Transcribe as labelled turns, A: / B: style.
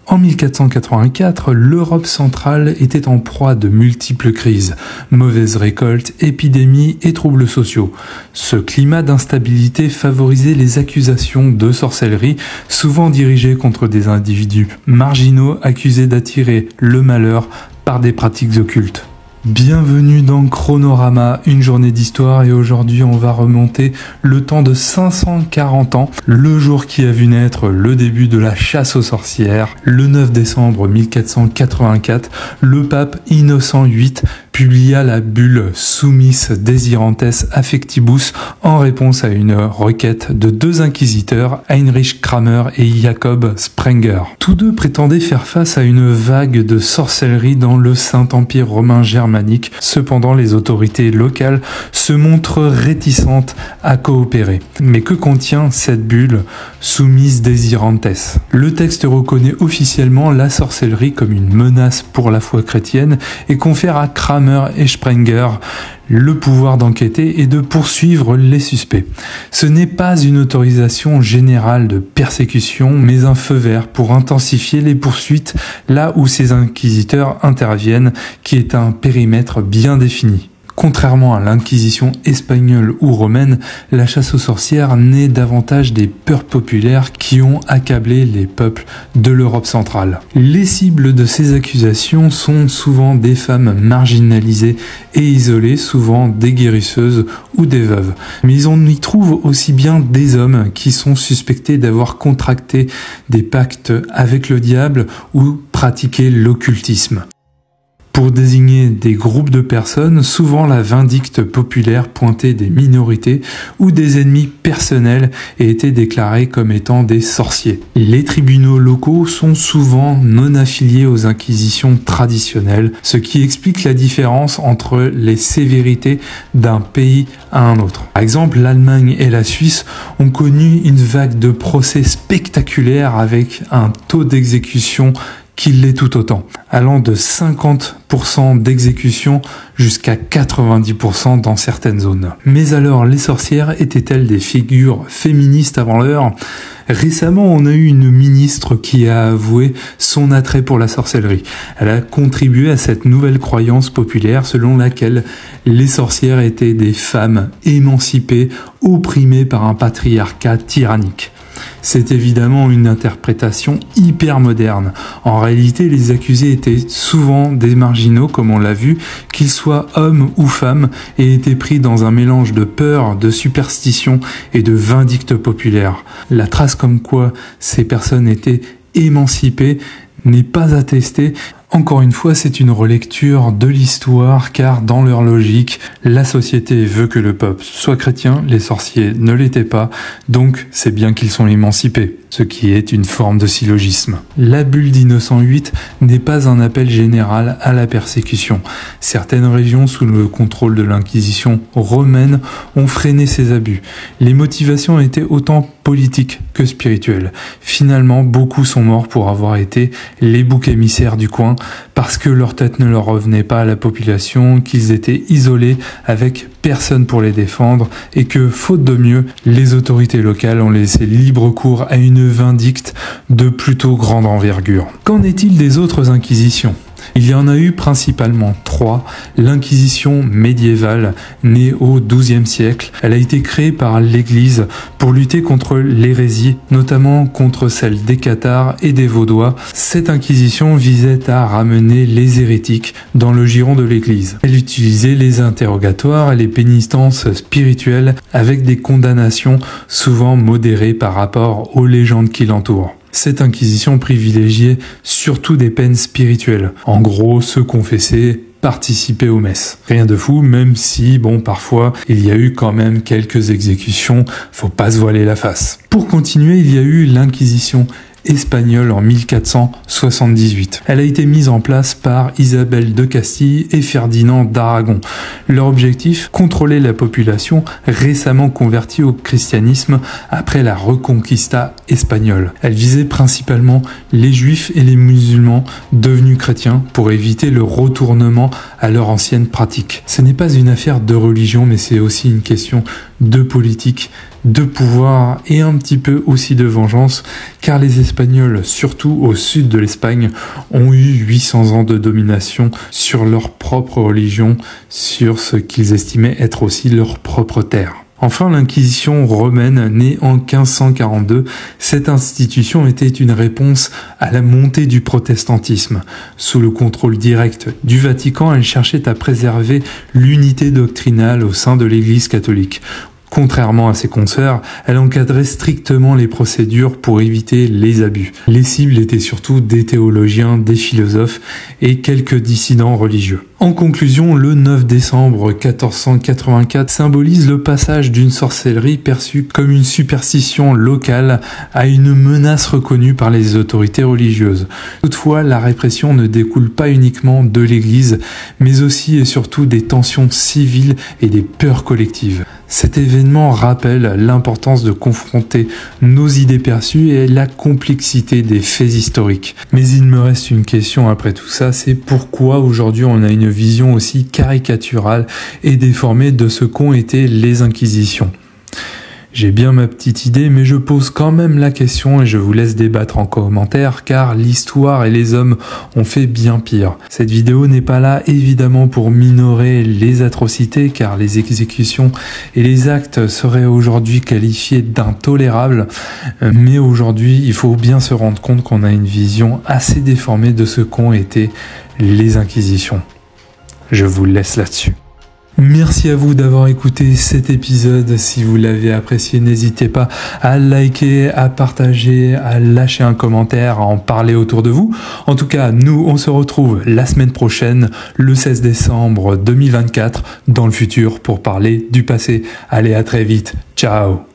A: En 1484, l'Europe centrale était en proie de multiples crises, mauvaises récoltes, épidémies et troubles sociaux. Ce climat d'instabilité favorisait les accusations de sorcellerie, souvent dirigées contre des individus marginaux accusés d'attirer le malheur par des pratiques occultes. Bienvenue dans Chronorama, une journée d'histoire, et aujourd'hui on va remonter le temps de 540 ans, le jour qui a vu naître le début de la chasse aux sorcières. Le 9 décembre 1484, le pape Innocent VIII publia la bulle Summis Desirantes Affectibus en réponse à une requête de deux inquisiteurs, Heinrich Kramer et Jacob Sprenger. Tous deux prétendaient faire face à une vague de sorcellerie dans le Saint-Empire romain germanique. Cependant, les autorités locales se montrent réticentes à coopérer. Mais que contient cette bulle Summis Desirantes? Le texte reconnaît officiellement la sorcellerie comme une menace pour la foi chrétienne et confère à Kramer et Sprenger le pouvoir d'enquêter et de poursuivre les suspects. Ce n'est pas une autorisation générale de persécution, mais un feu vert pour intensifier les poursuites là où ces inquisiteurs interviennent, qui est un périmètre bien défini. Contrairement à l'inquisition espagnole ou romaine, la chasse aux sorcières naît davantage des peurs populaires qui ont accablé les peuples de l'Europe centrale. Les cibles de ces accusations sont souvent des femmes marginalisées et isolées, souvent des guérisseuses ou des veuves. Mais on y trouve aussi bien des hommes qui sont suspectés d'avoir contracté des pactes avec le diable ou pratiqué l'occultisme. Pour désigner des groupes de personnes, souvent la vindicte populaire pointait des minorités ou des ennemis personnels et était déclarée comme étant des sorciers. Les tribunaux locaux sont souvent non affiliés aux inquisitions traditionnelles, ce qui explique la différence entre les sévérités d'un pays à un autre. Par exemple, l'Allemagne et la Suisse ont connu une vague de procès spectaculaires avec un taux d'exécution qui l'est tout autant, allant de 50% d'exécution jusqu'à 90% dans certaines zones. Mais alors, les sorcières étaient-elles des figures féministes avant l'heure? Récemment, on a eu une ministre qui a avoué son attrait pour la sorcellerie. Elle a contribué à cette nouvelle croyance populaire selon laquelle les sorcières étaient des femmes émancipées, opprimées par un patriarcat tyrannique. C'est évidemment une interprétation hyper moderne. En réalité, les accusés étaient souvent des marginaux, comme on l'a vu, qu'ils soient hommes ou femmes, et étaient pris dans un mélange de peur, de superstition et de vindicte populaire. La trace comme quoi ces personnes étaient émancipées n'est pas attestée. Encore une fois, c'est une relecture de l'histoire, car dans leur logique, la société veut que le peuple soit chrétien, les sorciers ne l'étaient pas, donc c'est bien qu'ils sont émancipés, ce qui est une forme de syllogisme. La bulle d'Innocent VIII n'est pas un appel général à la persécution. Certaines régions sous le contrôle de l'Inquisition romaine ont freiné ces abus. Les motivations étaient autant politiques que spirituelles. Finalement, beaucoup sont morts pour avoir été les boucs émissaires du coin, parce que leur tête ne leur revenait pas à la population, qu'ils étaient isolés avec personne pour les défendre et que, faute de mieux, les autorités locales ont laissé libre cours à une vindicte de plutôt grande envergure. Qu'en est-il des autres inquisitions ? Il y en a eu principalement trois. L'Inquisition médiévale, née au XIIe siècle, elle a été créée par l'Église pour lutter contre l'hérésie, notamment contre celle des Cathares et des Vaudois. Cette Inquisition visait à ramener les hérétiques dans le giron de l'Église. Elle utilisait les interrogatoires et les pénitences spirituelles avec des condamnations souvent modérées par rapport aux légendes qui l'entourent. Cette inquisition privilégiait surtout des peines spirituelles. En gros, se confesser, participer aux messes. Rien de fou, même si, parfois, il y a eu quand même quelques exécutions, faut pas se voiler la face. Pour continuer, il y a eu l'Inquisition espagnole en 1478. Elle a été mise en place par Isabelle de Castille et Ferdinand d'Aragon. Leur objectif, contrôler la population récemment convertie au christianisme après la Reconquista espagnole. Elle visait principalement les juifs et les musulmans devenus chrétiens pour éviter le retournement à leur ancienne pratique. Ce n'est pas une affaire de religion, mais c'est aussi une question de politique, de pouvoir et un petit peu aussi de vengeance, car les Espagnols, surtout au sud de l'Espagne, ont eu 800 ans de domination sur leur propre religion, sur ce qu'ils estimaient être aussi leur propre terre. Enfin, l'Inquisition romaine, née en 1542, cette institution était une réponse à la montée du protestantisme. Sous le contrôle direct du Vatican, elle cherchait à préserver l'unité doctrinale au sein de l'Église catholique. Contrairement à ses consoeurs, elle encadrait strictement les procédures pour éviter les abus. Les cibles étaient surtout des théologiens, des philosophes et quelques dissidents religieux. En conclusion, le 9 décembre 1484 symbolise le passage d'une sorcellerie perçue comme une superstition locale à une menace reconnue par les autorités religieuses. Toutefois, la répression ne découle pas uniquement de l'Église, mais aussi et surtout des tensions civiles et des peurs collectives. Cet événement rappelle l'importance de confronter nos idées perçues et la complexité des faits historiques. Mais il me reste une question après tout ça, c'est pourquoi aujourd'hui on a une vision aussi caricaturale et déformée de ce qu'ont été les Inquisitions. J'ai bien ma petite idée, mais je pose quand même la question et je vous laisse débattre en commentaire car l'histoire et les hommes ont fait bien pire. Cette vidéo n'est pas là évidemment pour minorer les atrocités car les exécutions et les actes seraient aujourd'hui qualifiés d'intolérables, mais aujourd'hui il faut bien se rendre compte qu'on a une vision assez déformée de ce qu'ont été les Inquisitions. Je vous laisse là-dessus. Merci à vous d'avoir écouté cet épisode. Si vous l'avez apprécié, n'hésitez pas à liker, à partager, à lâcher un commentaire, à en parler autour de vous. En tout cas, nous, on se retrouve la semaine prochaine, le 16 décembre 2024, dans le futur pour parler du passé. Allez, à très vite. Ciao!